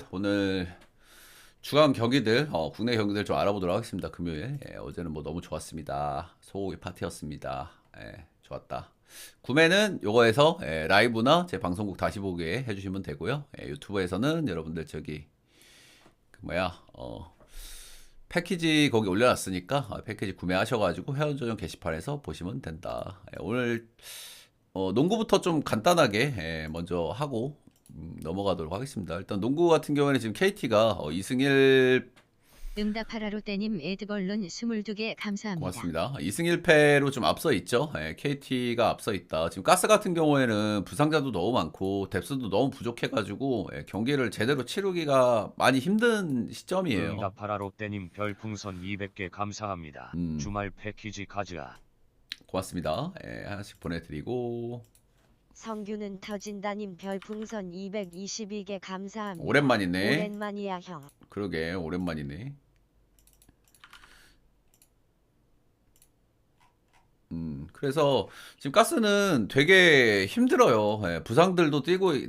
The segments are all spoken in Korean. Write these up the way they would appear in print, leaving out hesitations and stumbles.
오늘 주간 경기들, 국내 경기들 좀 알아보도록 하겠습니다. 금요일. 어제는 뭐 너무 좋았습니다. 소고기 파티였습니다. 좋았다. 구매는 요거에서 라이브나 제 방송국 다시 보게 해주시면 되고요. 유튜브에서는 여러분들 저기 그 뭐야 패키지 거기 올려놨으니까 패키지 구매하셔가지고 회원조정 게시판에서 보시면 된다. 오늘 농구부터 좀 간단하게 먼저 하고 넘어가도록 하겠습니다. 일단 농구 같은 경우에는 지금 KT가 2승 1 응답하라 롯데님 에드벌룬 22개 감사합니다. 고맙습니다. 2승 1패로 좀 앞서 있죠. KT가 앞서 있다. 지금 가스 같은 경우에는 부상자도 너무 많고 뎁스도 너무 부족해가지고 경기를 제대로 치르기가 많이 힘든 시점이에요. 응답하라 롯데님 별풍선 200개 감사합니다. 주말 패키지 가즈아. 고맙습니다. 하나씩 보내드리고 성규는 터진다님 별풍선 222개 감사합니다. 오랜만이네. 오랜만이야 형. 그러게 오랜만이네. 그래서 지금 가스는 되게 힘들어요. 부상들도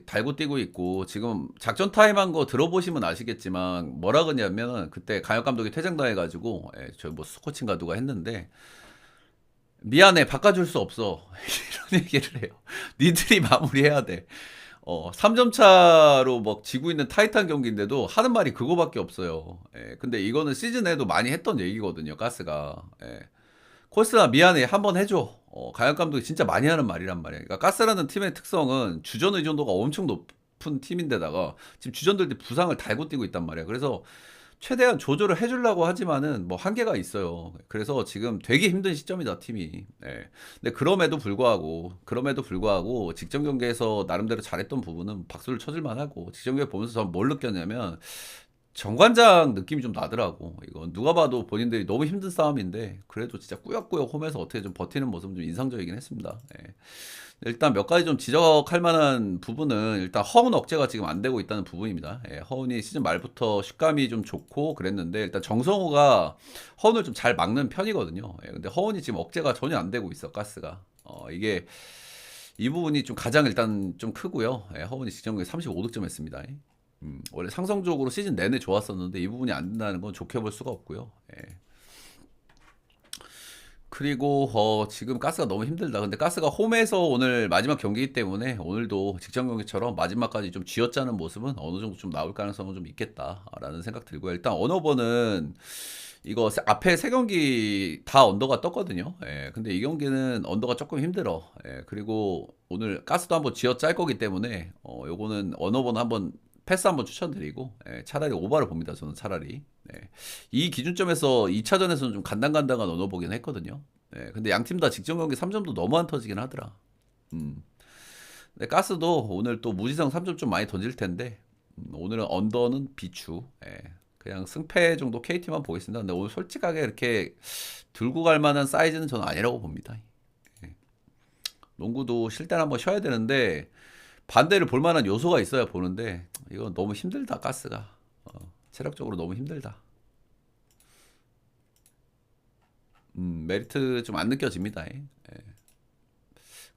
달고 뛰고 있고, 지금 작전 타임 한 거 들어보시면 아시겠지만, 뭐라 그러냐면, 그때 강혁 감독이 퇴장당해가지고, 저희 뭐 스코칭가 누가 했는데, 미안해, 바꿔줄 수 없어. 이런 얘기를 해요. 니들이 마무리해야 돼. 3점 차로 막 지고 있는 타이탄 경기인데도 하는 말이 그거밖에 없어요. 근데 이거는 시즌에도 많이 했던 얘기거든요, 가스가. 콜스나 미안해 한번 해줘. 가영 감독이 진짜 많이 하는 말이란 말이야. 그러니까 가스라는 팀의 특성은 주전 의존도가 엄청 높은 팀인데다가 지금 주전들이 부상을 달고 뛰고 있단 말이야. 그래서 최대한 조절을 해주려고 하지만은 뭐 한계가 있어요. 그래서 지금 되게 힘든 시점이다 팀이. 근데 그럼에도 불구하고 직전 경기에서 나름대로 잘했던 부분은 박수를 쳐줄 만하고 직전 경기 보면서 저는 뭘 느꼈냐면 정관장 느낌이 좀 나더라고. 이건 누가 봐도 본인들이 너무 힘든 싸움인데 그래도 진짜 꾸역꾸역 홈에서 어떻게 좀 버티는 모습은 좀 인상적이긴 했습니다. 일단 몇 가지 좀 지적할 만한 부분은 일단 허운 억제가 지금 안 되고 있다는 부분입니다. 허운이 시즌 말부터 슛감이 좀 좋고 그랬는데 일단 정성호가 허운을 좀 잘 막는 편이거든요. 근데 허운이 지금 억제가 전혀 안 되고 있어 가스가. 이게 이 부분이 좀 가장 일단 좀 크고요. 허운이 직전 경기에 35득점 했습니다. 원래 상성적으로 시즌 내내 좋았었는데 이 부분이 안 된다는 건 좋게 볼 수가 없고요. 그리고 지금 가스가 너무 힘들다. 근데 가스가 홈에서 오늘 마지막 경기이기 때문에 오늘도 직전 경기처럼 마지막까지 좀 쥐어짜는 모습은 어느 정도 좀 나올 가능성은 좀 있겠다라는 생각 들고요. 일단 언어버는 이거 앞에 세 경기 다 언더가 떴거든요. 근데 이 경기는 언더가 조금 힘들어. 그리고 오늘 가스도 한번 쥐어짤 거기 때문에 요거는 언어버는 한번 패스 한번 추천드리고 차라리 오바를 봅니다. 저는 차라리 이 기준점에서 2차전에서는 좀 간당간당한 언어보긴 했거든요. 근데 양 팀 다 직전 경기 3점도 너무 안 터지긴 하더라. 근데 가스도 오늘 또 무지성 3점 좀 많이 던질 텐데 오늘은 언더는 비추. 그냥 승패 정도 KT만 보겠습니다. 근데 오늘 솔직하게 이렇게 들고 갈 만한 사이즈는 저는 아니라고 봅니다. 농구도 쉴 때 한번 쉬어야 되는데 반대를 볼 만한 요소가 있어야 보는데 이건 너무 힘들다 가스가. 체력적으로 너무 힘들다. 메리트 좀 안 느껴집니다.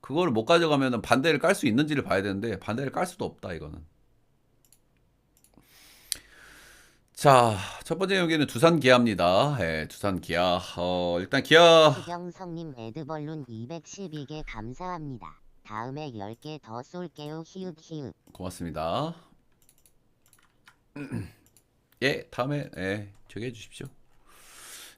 그걸 못 가져가면 반대를 깔 수 있는지를 봐야 되는데 반대를 깔 수도 없다 이거는. 자, 첫 번째 경기는 두산 기아입니다. 두산 기아. 일단 기아 이경성님 에드벌룬 212개 감사합니다. 다음에 10개 더 쏠게요. 히읗. 고맙습니다. 다음에 저기 해주십시오.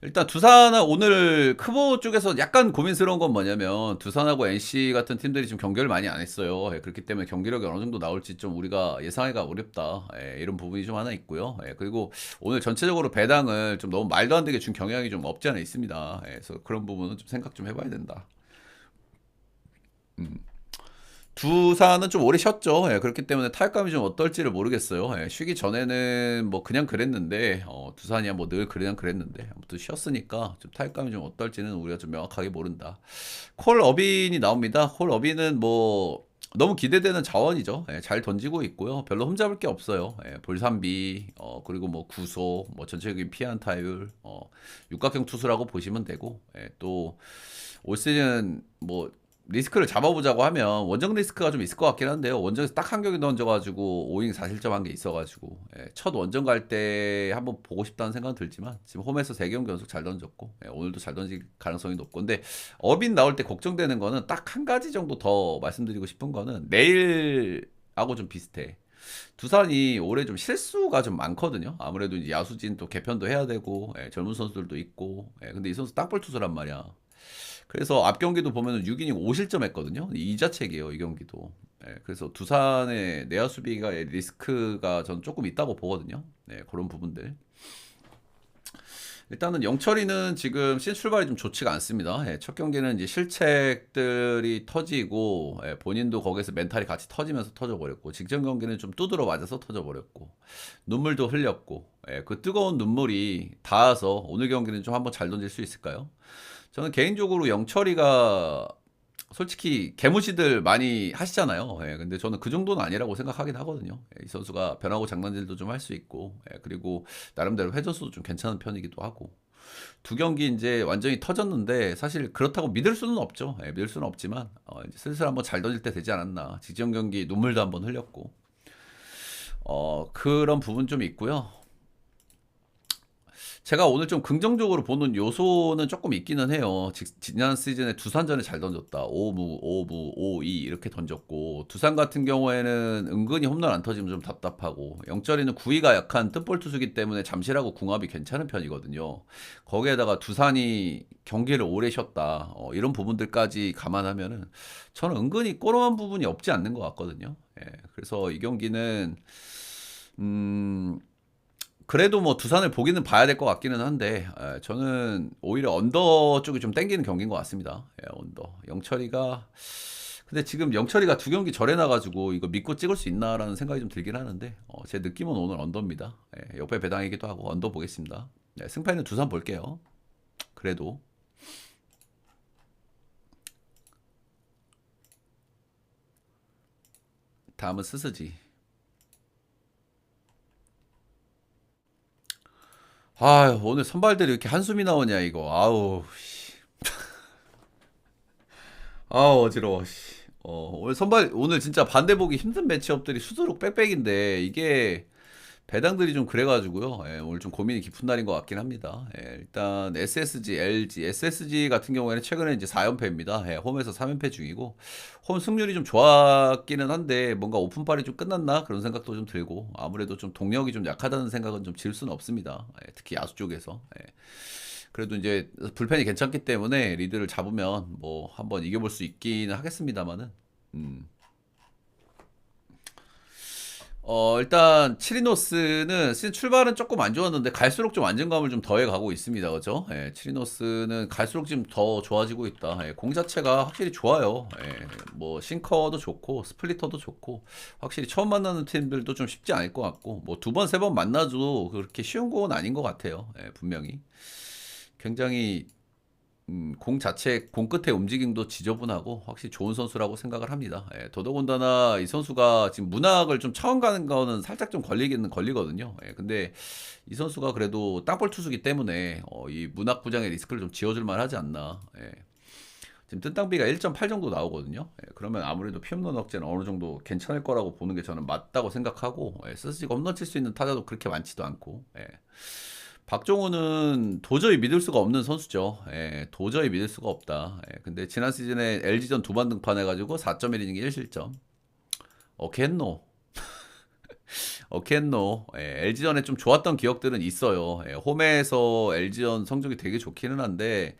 일단 두산은 오늘 크보 쪽에서 약간 고민스러운 건 뭐냐면 두산하고 NC 같은 팀들이 지금 경기를 많이 안 했어요. 그렇기 때문에 경기력이 어느 정도 나올지 좀 우리가 예상하기가 어렵다. 이런 부분이 좀 하나 있고요. 그리고 오늘 전체적으로 배당을 좀 너무 말도 안 되게 준 경향이 좀 없지 않아 있습니다. 그래서 그런 부분은 좀 생각 좀 해봐야 된다. 두산은 좀 오래 쉬었죠. 그렇기 때문에 타격감이 좀 어떨지를 모르겠어요. 쉬기 전에는 뭐 그냥 그랬는데 두산이야 뭐 늘 그냥 그랬는데 아무튼 쉬었으니까 좀 타격감이 좀 어떨지는 우리가 좀 명확하게 모른다. 콜 어빈이 나옵니다. 콜 어빈은 뭐 너무 기대되는 자원이죠. 잘 던지고 있고요. 별로 흠잡을 게 없어요. 볼삼비 그리고 뭐 구속 뭐 전체적인 피안 타율 육각형 투수라고 보시면 되고 또 올 시즌 뭐 리스크를 잡아보자고 하면 원정 리스크가 좀 있을 것 같긴 한데요. 원정에서 딱 한 경기 던져가지고 5인 4실점 한 게 있어가지고 첫 원정 갈 때 한번 보고 싶다는 생각은 들지만 지금 홈에서 3경기 연속 잘 던졌고 오늘도 잘 던질 가능성이 높고 근데 어빈 나올 때 걱정되는 거는 딱 한 가지 정도 더 말씀드리고 싶은 거는 내일하고 좀 비슷해. 두산이 올해 좀 실수가 좀 많거든요. 아무래도 이제 야수진 또 개편도 해야 되고 젊은 선수들도 있고 근데 이 선수 땅볼 투수란 말이야. 그래서 앞 경기도 보면은 6이닝 5실점 했거든요. 이자책이에요, 이 경기도. 그래서 두산의 내야 수비가 리스크가 저는 조금 있다고 보거든요. 그런 부분들. 일단은 영철이는 지금 출발이 좀 좋지가 않습니다. 첫 경기는 이제 실책들이 터지고 본인도 거기서 멘탈이 같이 터지면서 터져버렸고 직전 경기는 좀 두드러 맞아서 터져버렸고 눈물도 흘렸고 그 뜨거운 눈물이 닿아서 오늘 경기는 좀 한번 잘 던질 수 있을까요? 저는 개인적으로 영철이가 솔직히 개무시들 많이 하시잖아요. 근데 저는 그 정도는 아니라고 생각하긴 하거든요. 이 선수가 변하고 장난질도 좀 할 수 있고, 그리고 나름대로 회전수도 좀 괜찮은 편이기도 하고. 두 경기 이제 완전히 터졌는데 사실 그렇다고 믿을 수는 없죠. 믿을 수는 없지만 이제 슬슬 한번 잘 던질 때 되지 않았나. 직전 경기 눈물도 한번 흘렸고, 그런 부분 좀 있고요. 제가 오늘 좀 긍정적으로 보는 요소는 조금 있기는 해요. 지난 시즌에 두산전에 잘 던졌다. 5무, 5무, 5-2 이렇게 던졌고 두산 같은 경우에는 은근히 홈런 안 터지면 좀 답답하고 영철이는 구위가 약한 뜬볼 투수기 때문에 잠실하고 궁합이 괜찮은 편이거든요. 거기에다가 두산이 경기를 오래 쉬었다. 이런 부분들까지 감안하면은 저는 은근히 꼬름한 부분이 없지 않는 것 같거든요. 그래서 이 경기는 그래도 뭐 두산을 보기는 봐야 될 것 같기는 한데 저는 오히려 언더 쪽이 좀 땡기는 경기인 것 같습니다. 언더. 영철이가 근데 지금 영철이가 두 경기 절에 나가지고 이거 믿고 찍을 수 있나라는 생각이 좀 들긴 하는데 제 느낌은 오늘 언더입니다. 옆에 배당이기도 하고 언더 보겠습니다. 승패는 두산 볼게요. 그래도 다음은 스스지. 아, 오늘 선발들이 이렇게 한숨이 나오냐, 이거. 아우, 씨. 아우, 어지러워, 씨. 오늘 오늘 진짜 반대 보기 힘든 매치업들이 수두룩 빽빽인데, 이게 배당들이 좀 그래가지고요. 오늘 좀 고민이 깊은 날인 것 같긴 합니다. 일단 SSG, LG, SSG 같은 경우에는 최근에 이제 4연패입니다. 홈에서 3연패 중이고 홈 승률이 좀 좋았기는 한데 뭔가 오픈빨이 좀 끝났나 그런 생각도 좀 들고 아무래도 좀 동력이 좀 약하다는 생각은 좀 질 수는 없습니다. 특히 야수 쪽에서. 그래도 이제 불펜이 괜찮기 때문에 리드를 잡으면 뭐 한번 이겨볼 수 있기는 하겠습니다만은. 일단 치리노스는 시즌 출발은 조금 안 좋았는데 갈수록 좀 안정감을 좀 더해 가고 있습니다. 그죠? 치리노스는 갈수록 지금 더 좋아지고 있다. 공 자체가 확실히 좋아요. 뭐 싱커도 좋고 스플리터도 좋고 확실히 처음 만나는 팀들도 좀 쉽지 않을 것 같고 뭐 두 번, 세 번 만나도 그렇게 쉬운 공은 아닌 것 같아요. 분명히 굉장히 공 자체 공 끝에 움직임도 지저분하고 확실히 좋은 선수라고 생각을 합니다. 더더군다나 이 선수가 지금 문학을 좀 처음 가는 거는 살짝 좀 걸리기는 걸리거든요. 근데 이 선수가 그래도 땅볼 투수기 때문에 이 문학 부장의 리스크를 좀 지어줄 만하지 않나. 지금 뜬땅비가 1.8 정도 나오거든요. 그러면 아무래도 피홈런 억제는 어느 정도 괜찮을 거라고 보는 게 저는 맞다고 생각하고 스스지가 홈런 칠 수 있는 타자도 그렇게 많지도 않고 박종호는 도저히 믿을 수가 없는 선수죠. 도저히 믿을 수가 없다. 근데 지난 시즌에 LG전 2번 등판해가지고 4.1이닝 1실점. 어케했노. 어케했노. LG전에 좀 좋았던 기억들은 있어요. 홈에서 LG전 성적이 되게 좋기는 한데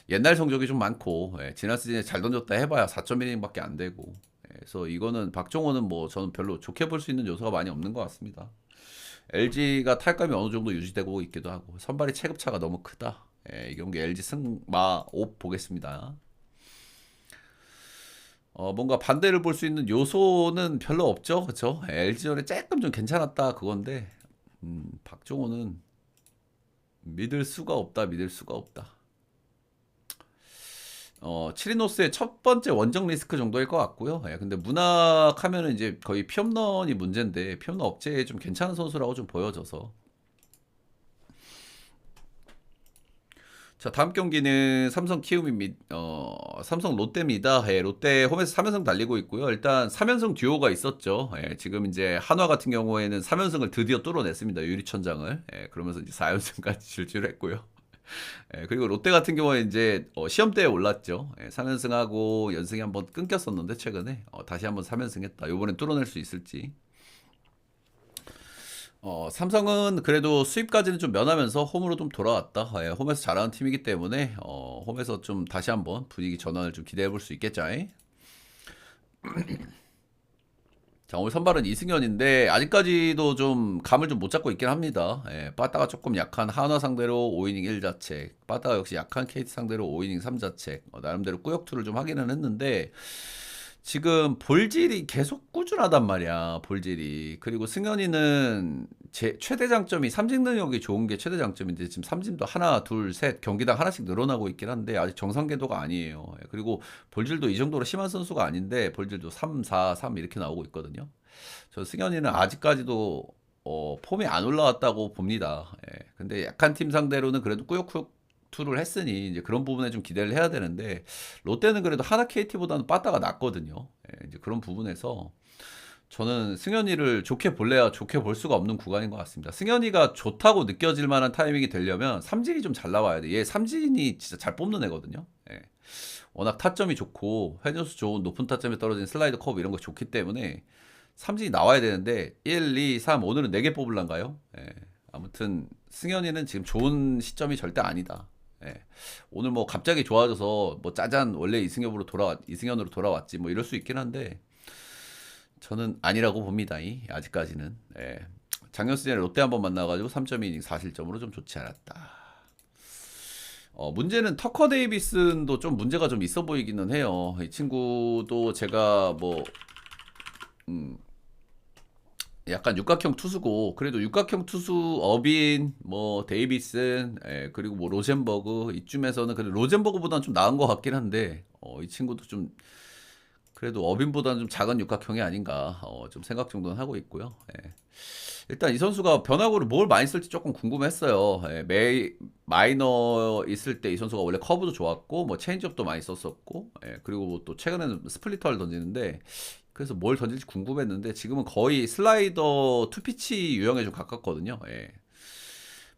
옛날 성적이 좀 많고 지난 시즌에 잘 던졌다 해봐야 4.1이닝밖에 안 되고 그래서 이거는 박종호는 뭐 저는 별로 좋게 볼 수 있는 요소가 많이 없는 것 같습니다. LG가 탈감이 어느 정도 유지되고 있기도 하고 선발의 체급차가 너무 크다. 이 경기 LG 승마 5 보겠습니다. 뭔가 반대를 볼 수 있는 요소는 별로 없죠. 그쵸? LG전에 조금 좀 괜찮았다 그건데 박종호는 믿을 수가 없다. 믿을 수가 없다. 치리노스의 첫 번째 원정 리스크 정도일 것 같고요. 근데 문학하면은 이제 거의 피홈런이 문제인데 피홈런 억제에 좀 괜찮은 선수라고 좀 보여져서 자, 다음 경기는 삼성 키움입니다. 삼성 롯데입니다. 예, 롯데 홈에서 3연승 달리고 있고요. 일단 3연승 듀오가 있었죠. 예, 지금 이제 한화 같은 경우에는 3연승을 드디어 뚫어냈습니다. 유리천장을. 예, 그러면서 이제 4연승까지 질주했고요. 예, 그리고 롯데 같은 경우에 이제 시험대에 올랐죠. 예, 3연승하고 연승이 한번 끊겼었는데 최근에 다시 한번 3연승했다. 이번엔 뚫어낼 수 있을지. 삼성은 그래도 수입까지는 좀 면하면서 홈으로 좀 돌아왔다. 예, 홈에서 잘하는 팀이기 때문에 홈에서 좀 다시 한번 분위기 전환을 좀 기대해 볼 수 있겠죠. 자, 오늘 선발은 이승현인데 아직까지도 좀 감을 좀 못 잡고 있긴 합니다. 예, 빠따가 조금 약한 한화 상대로 5이닝 1자책, 빠따가 역시 약한 KT 상대로 5이닝 3자책, 나름대로 꾸역투를 좀 하기는 했는데 지금 볼질이 계속 꾸준하단 말이야. 볼질이. 그리고 승현이는 제 최대 장점이 삼진 능력이 좋은 게 최대 장점인데 지금 삼진도 하나, 둘, 셋 경기당 하나씩 늘어나고 있긴 한데 아직 정상 궤도가 아니에요. 그리고 볼질도 이 정도로 심한 선수가 아닌데 볼질도 3, 4, 3 이렇게 나오고 있거든요. 저 승현이는 아직까지도 폼이 안 올라왔다고 봅니다. 근데 약한 팀 상대로는 그래도 꾸역꾸역 투를 했으니 이제 그런 부분에 좀 기대를 해야 되는데 롯데는 그래도 하나 KT보다는 빠따가 낫거든요. 이제 그런 부분에서 저는 승현이를 좋게 볼래야 좋게 볼 수가 없는 구간인 것 같습니다. 승현이가 좋다고 느껴질 만한 타이밍이 되려면 삼진이 좀 잘 나와야 돼. 얘 삼진이 진짜 잘 뽑는 애거든요. 워낙 타점이 좋고 회전수 좋은 높은 타점에 떨어진 슬라이드 커브 이런 거 좋기 때문에 삼진이 나와야 되는데 1, 2, 3 오늘은 4개 뽑을란가요? 아무튼 승현이는 지금 좋은 시점이 절대 아니다. 오늘 뭐 갑자기 좋아져서 뭐 짜잔 원래 이승현으로 돌아왔지 뭐 이럴 수 있긴 한데 저는 아니라고 봅니다. 아직까지는. 작년 시즌에 롯데 한번 만나가지고 3.2이닝 4실점으로 좀 좋지 않았다. 문제는 터커 데이비슨도 좀 문제가 좀 있어 보이기는 해요. 이 친구도 제가 뭐 약간 육각형 투수고 그래도 육각형 투수 어빈 뭐 데이비슨 그리고 뭐 로젠버그 이쯤에서는 그래도 로젠버그보다는 좀 나은 것 같긴 한데 이 친구도 좀 그래도 어빈보다는 좀 작은 육각형이 아닌가 좀 생각 정도는 하고 있고요. 일단 이 선수가 변화구를 뭘 많이 쓸지 조금 궁금했어요. 마이너 있을 때 이 선수가 원래 커브도 좋았고 뭐 체인지업도 많이 썼었고 그리고 뭐또 최근에는 스플리터를 던지는데 그래서 뭘 던질지 궁금했는데 지금은 거의 슬라이더 투피치 유형에 좀 가깝거든요.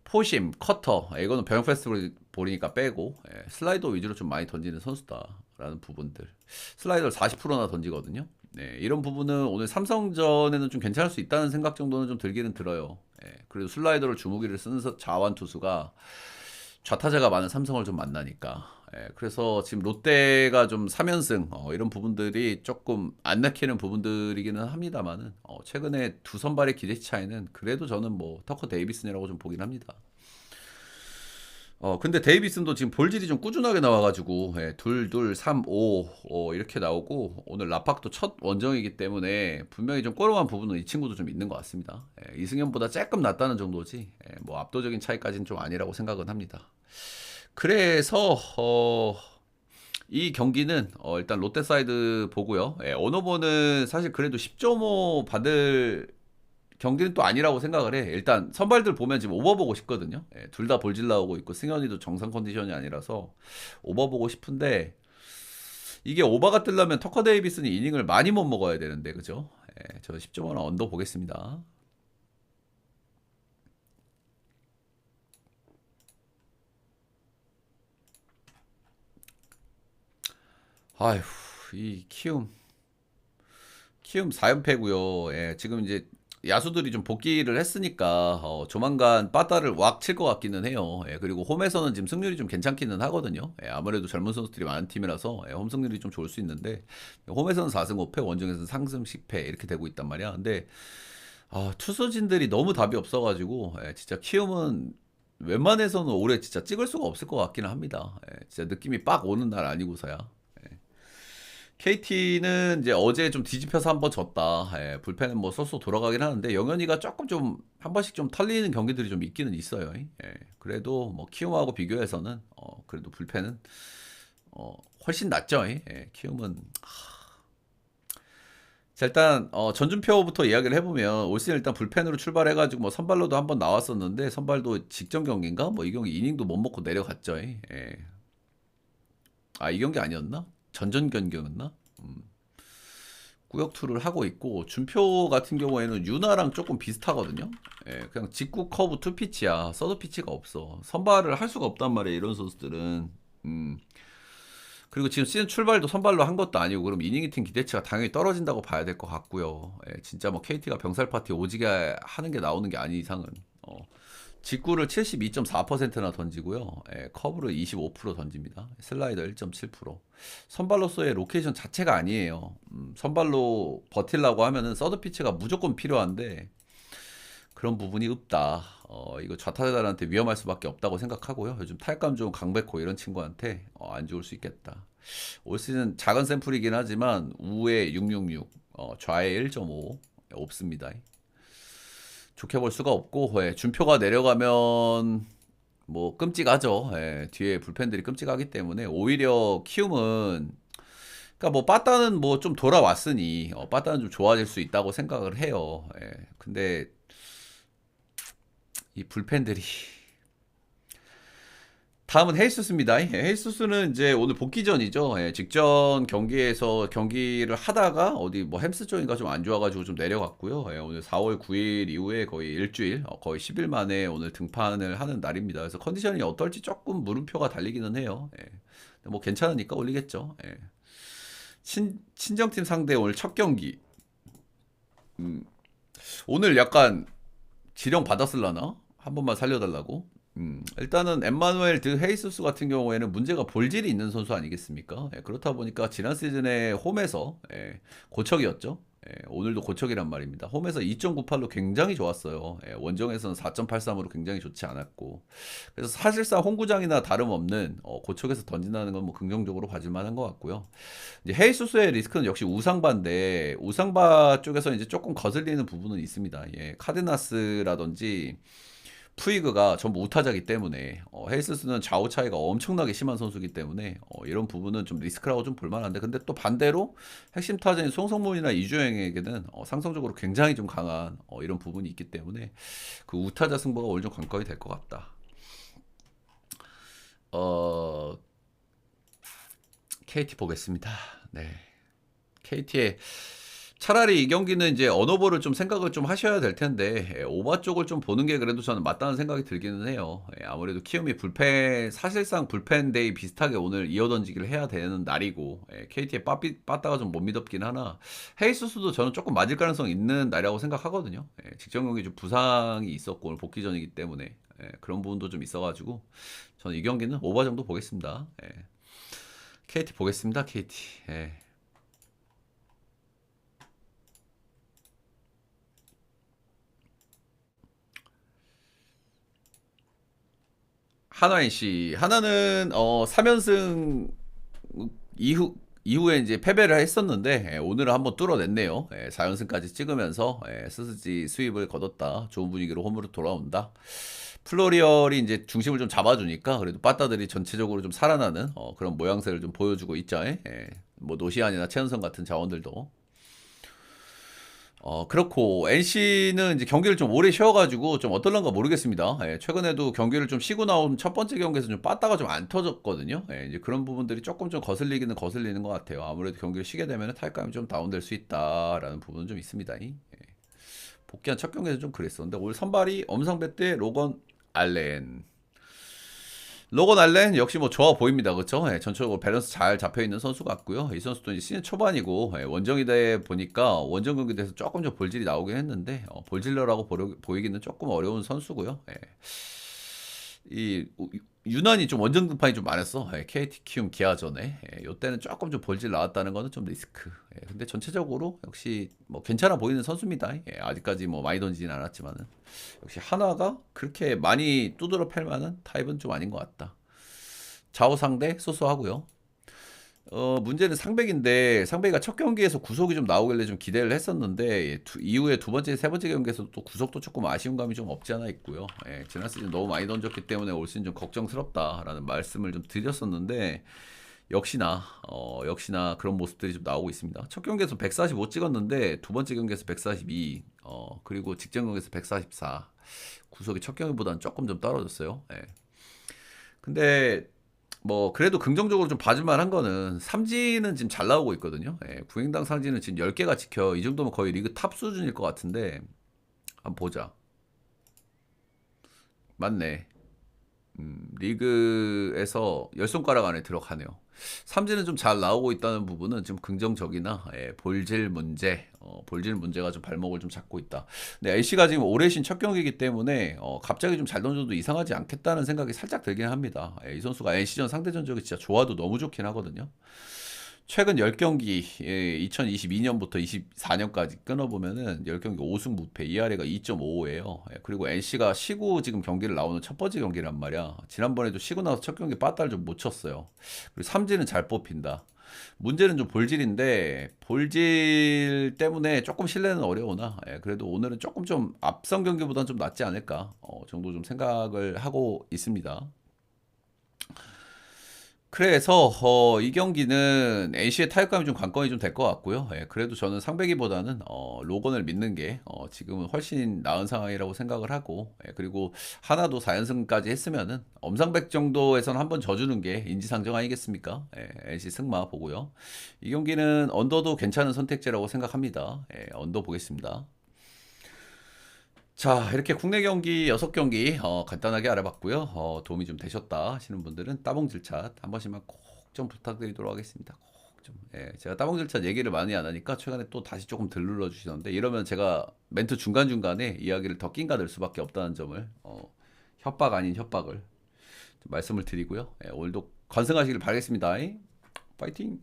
포심, 커터 이거는 병영 페스티벌이니까 빼고 슬라이더 위주로 좀 많이 던지는 선수다라는 부분들. 슬라이더를 40%나 던지거든요. 이런 부분은 오늘 삼성전에는 좀 괜찮을 수 있다는 생각 정도는 좀 들기는 들어요. 그래도 슬라이더를 주무기를 쓰는 자완 투수가 좌타자가 많은 삼성을 좀 만나니까. 그래서 지금 롯데가 좀 3연승 이런 부분들이 조금 안 내키는 부분들이기는 합니다만은 최근에 두 선발의 기대치 차이는 그래도 저는 뭐 터커 데이비슨이라고 좀 보긴 합니다. 근데 데이비슨도 지금 볼질이 좀 꾸준하게 나와가지고 2, 2, 3, 5 이렇게 나오고 오늘 라팍도 첫 원정이기 때문에 분명히 좀 꼬름한 부분은 이 친구도 좀 있는 것 같습니다. 이승현보다 조금 낫다는 정도지 뭐 압도적인 차이까지는 좀 아니라고 생각은 합니다. 그래서 이 경기는 일단 롯데 사이드 보고요. 오너버는 사실 그래도 10.5 받을 경기는 또 아니라고 생각을 해. 일단 선발들 보면 지금 오버 보고 싶거든요. 둘 다 볼질 나오고 있고 승현이도 정상 컨디션이 아니라서 오버 보고 싶은데 이게 오버가 뜨려면 터커 데이비슨이 이닝을 많이 못 먹어야 되는데 그죠? 저 10.5는 언더 보겠습니다. 아휴, 이 키움 4연패고요. 지금 이제 야수들이 좀 복귀를 했으니까 조만간 빠따를 왁 칠 것 같기는 해요. 그리고 홈에서는 지금 승률이 좀 괜찮기는 하거든요. 아무래도 젊은 선수들이 많은 팀이라서 홈 승률이 좀 좋을 수 있는데 홈에서는 4승 5패, 원정에서는 상승 10패 이렇게 되고 있단 말이야. 근데 투수진들이 너무 답이 없어가지고 진짜 키움은 웬만해서는 올해 진짜 찍을 수가 없을 것 같기는 합니다. 진짜 느낌이 빡 오는 날 아니고서야. KT는 이제 어제 좀 뒤집혀서 한번 졌다. 불펜은 뭐 쏘쏘 돌아가긴 하는데 영현이가 조금 좀 한 번씩 좀 털리는 경기들이 좀 있기는 있어요. 그래도 뭐 키움하고 비교해서는 그래도 불펜은 훨씬 낫죠. 키움은 자, 일단 전준표부터 이야기를 해보면 올 시즌 일단 불펜으로 출발해가지고 뭐 선발로도 한번 나왔었는데 선발도 직전 경기인가? 뭐 이 경기 이닝도 못 먹고 내려갔죠. 예. 아, 이 경기 아니었나? 전전 경기였나? 꾸역투를 하고 있고 준표 같은 경우에는 유나랑 조금 비슷하거든요. 예, 그냥 직구 커브 투피치야. 서드 피치가 없어. 선발을 할 수가 없단 말이에요. 이런 선수들은. 그리고 지금 시즌 출발도 선발로 한 것도 아니고 그럼 이닝 팀 기대치가 당연히 떨어진다고 봐야 될 것 같고요. 예, 진짜 뭐 KT가 병살 파티 오지게 하는 게 나오는 게 아닌 이상은 직구를 72.4%나 던지고요. 예, 커브를 25% 던집니다. 슬라이더 1.7%. 선발로서의 로케이션 자체가 아니에요. 선발로 버틸라고 하면은 서드 피치가 무조건 필요한데 그런 부분이 없다. 이거 좌타자들한테 위험할 수밖에 없다고 생각하고요. 요즘 타격감 좋은 강백호 이런 친구한테 안 좋을 수 있겠다. 올 시즌 작은 샘플이긴 하지만 우에 666, 좌에 1.5 없습니다. 좋게 볼 수가 없고 예, 준표가 내려가면 뭐 끔찍하죠. 예, 뒤에 불펜들이 끔찍하기 때문에 오히려 키움은 그러니까 뭐 빠따는 뭐 좀 돌아왔으니 빠따는 좀 좋아질 수 있다고 생각을 해요. 예, 근데 이 불펜들이 다음은 헤이수스입니다. 헤이수스는 이제 오늘 복귀전이죠. 예, 직전 경기에서 경기를 하다가 어디 뭐 햄스 쪽인가 좀 안 좋아가지고 좀 내려갔고요. 예, 오늘 4월 9일 이후에 거의 일주일, 거의 10일 만에 오늘 등판을 하는 날입니다. 그래서 컨디션이 어떨지 조금 물음표가 달리기는 해요. 예, 뭐 괜찮으니까 올리겠죠. 예. 친정팀 상대 오늘 첫 경기. 오늘 약간 지령 받았을라나? 한 번만 살려달라고. 일단은 엠마누엘 드 헤이수스 같은 경우에는 문제가 볼질이 있는 선수 아니겠습니까? 예, 그렇다 보니까 지난 시즌에 홈에서 고척이었죠. 오늘도 고척이란 말입니다. 홈에서 2.98로 굉장히 좋았어요. 원정에서는 4.83으로 굉장히 좋지 않았고 그래서 사실상 홈구장이나 다름없는 고척에서 던진다는 건 뭐 긍정적으로 봐줄 만한 것 같고요. 이제 헤이수스의 리스크는 역시 우상바인데 우상바 쪽에서 이제 조금 거슬리는 부분은 있습니다. 예, 카데나스라든지 푸이그가 전부 우타자기 때문에 헤이스스는 좌우 차이가 엄청나게 심한 선수이기 때문에 이런 부분은 좀 리스크라고 좀 볼만한데 근데 또 반대로 핵심 타자인 송성문이나 이주영에게는 상성적으로 굉장히 좀 강한 이런 부분이 있기 때문에 그 우타자 승부가 오늘 좀 관건이 될 것 같다. KT 보겠습니다. 네, KT의 차라리 이 경기는 이제 언어버를 좀 생각을 좀 하셔야 될 텐데 오바 쪽을 좀 보는 게 그래도 저는 맞다는 생각이 들기는 해요. 아무래도 키움이 불펜 사실상 불펜 데이 비슷하게 오늘 이어던지기를 해야 되는 날이고 KT의 빠따가 좀 못 믿었긴 하나 헤이수스도 저는 조금 맞을 가능성 있는 날이라고 생각하거든요. 직전 경기 좀 부상이 있었고 오늘 복귀전이기 때문에 그런 부분도 좀 있어가지고 저는 이 경기는 오바 정도 보겠습니다. KT 보겠습니다. KT. 하나 NC 하나는 3연승 이후에 이제 패배를 했었는데 오늘은 한번 뚫어냈네요. 4연승까지 찍으면서 스스지 수입을 거뒀다. 좋은 분위기로 홈으로 돌아온다. 플로리얼이 이제 중심을 좀 잡아주니까 그래도 빠따들이 전체적으로 좀 살아나는 그런 모양새를 좀 보여주고 있죠. 뭐 노시안이나 최은성 같은 자원들도. 그렇고 NC는 이제 경기를 좀 오래 쉬어가지고 좀 어떨런가 모르겠습니다. 최근에도 경기를 좀 쉬고 나온 첫 번째 경기에서 좀 빠따가 좀 안 터졌거든요. 이제 그런 부분들이 조금 좀 거슬리기는 거슬리는 것 같아요. 아무래도 경기를 쉬게 되면 타격감이 좀 다운될 수 있다라는 부분은 좀 있습니다. 복귀한 첫 경기에서 좀 그랬었는데 오늘 선발이 엄상배 대 로건 알렌. 로건 알렌 역시 뭐 좋아 보입니다. 그렇죠? 전체적으로 밸런스 잘 잡혀있는 선수 같고요. 이 선수도 이제 시즌 초반이고 원정이다 보니까 원정 경기에서 조금 좀 볼질이 나오긴 했는데 볼질러라고 보이기는 조금 어려운 선수고요. 이 유난히 좀 원정 등판이 좀 많았어. KT 키움 기아전에 이때는 조금 좀 볼질 나왔다는 거는 좀 리스크. 근데 전체적으로 역시 뭐 괜찮아 보이는 선수입니다. 아직까지 뭐 많이 던지진 않았지만은 역시 한화가 그렇게 많이 두드러 팰 만한 타입은 좀 아닌 것 같다. 좌우 상대 소소하고요. 문제는 상백인데 상백이가 첫 경기에서 구속이 좀 나오길래 좀 기대를 했었는데 이후에 두 번째, 세 번째 경기에서 또 구속도 조금 아쉬운 감이 좀 없지 않아 있고요. 지난 시즌 너무 많이 던졌기 때문에 올 시즌 좀 걱정스럽다라는 말씀을 좀 드렸었는데 역시나 그런 모습들이 좀 나오고 있습니다. 첫 경기에서 145 찍었는데 두 번째 경기에서 142, 그리고 직전 경기에서 144. 구속이 첫 경기보다는 조금 좀 떨어졌어요. 예. 근데 뭐 그래도 긍정적으로 좀 봐줄만 한 거는 삼진은 지금 잘 나오고 있거든요. 예. 구행당 삼진은 지금 10개가 찍혀. 이 정도면 거의 리그 탑 수준일 것 같은데 한번 보자. 맞네. 리그에서 10손가락 안에 들어가네요. 삼진은 좀 잘 나오고 있다는 부분은 좀 긍정적이나 볼질 문제가 좀 발목을 좀 잡고 있다. 근데 NC가 지금 올해 신 첫 경기이기 때문에 갑자기 좀 잘 던져도 이상하지 않겠다는 생각이 살짝 들긴 합니다. 이 선수가 NC전 상대 전적이 진짜 좋아도 너무 좋긴 하거든요. 최근 10경기 2022년부터 24년까지 끊어보면은 10경기 5승 무패, ERA가 2.55예요. 그리고 NC가 쉬고 지금 경기를 나오는 첫 번째 경기란 말이야. 지난번에도 쉬고 나서 첫 경기 빠따를 좀 못 쳤어요. 그리고 삼진은 잘 뽑힌다. 문제는 좀 볼질인데 볼질 때문에 조금 신뢰는 어려우나 그래도 오늘은 조금 좀 앞선 경기보다는 좀 낫지 않을까 정도 좀 생각을 하고 있습니다. 그래서 이 경기는 NC의 타격감이 좀 관건이 좀 될 것 같고요. 그래도 저는 상배기보다는 로건을 믿는 게 지금은 훨씬 나은 상황이라고 생각을 하고 그리고 하나도 4연승까지 했으면은 엄상백 정도에서는 한번 져주는 게 인지상정 아니겠습니까? NC 승마 보고요. 이 경기는 언더도 괜찮은 선택지라고 생각합니다. 언더 보겠습니다. 자, 이렇게 국내 경기 6경기 간단하게 알아봤고요. 도움이 좀 되셨다 하시는 분들은 따봉질차 한 번씩만 꼭 좀 부탁드리도록 하겠습니다. 꼭 좀. 제가 따봉질차 얘기를 많이 안 하니까 최근에 또 다시 조금 들 눌러 주시던데 이러면 제가 멘트 중간중간에 이야기를 더 낑가들 수밖에 없다는 점을 협박 아닌 협박을 좀 말씀을 드리고요. 오늘도 건승하시길 바라겠습니다. 파이팅!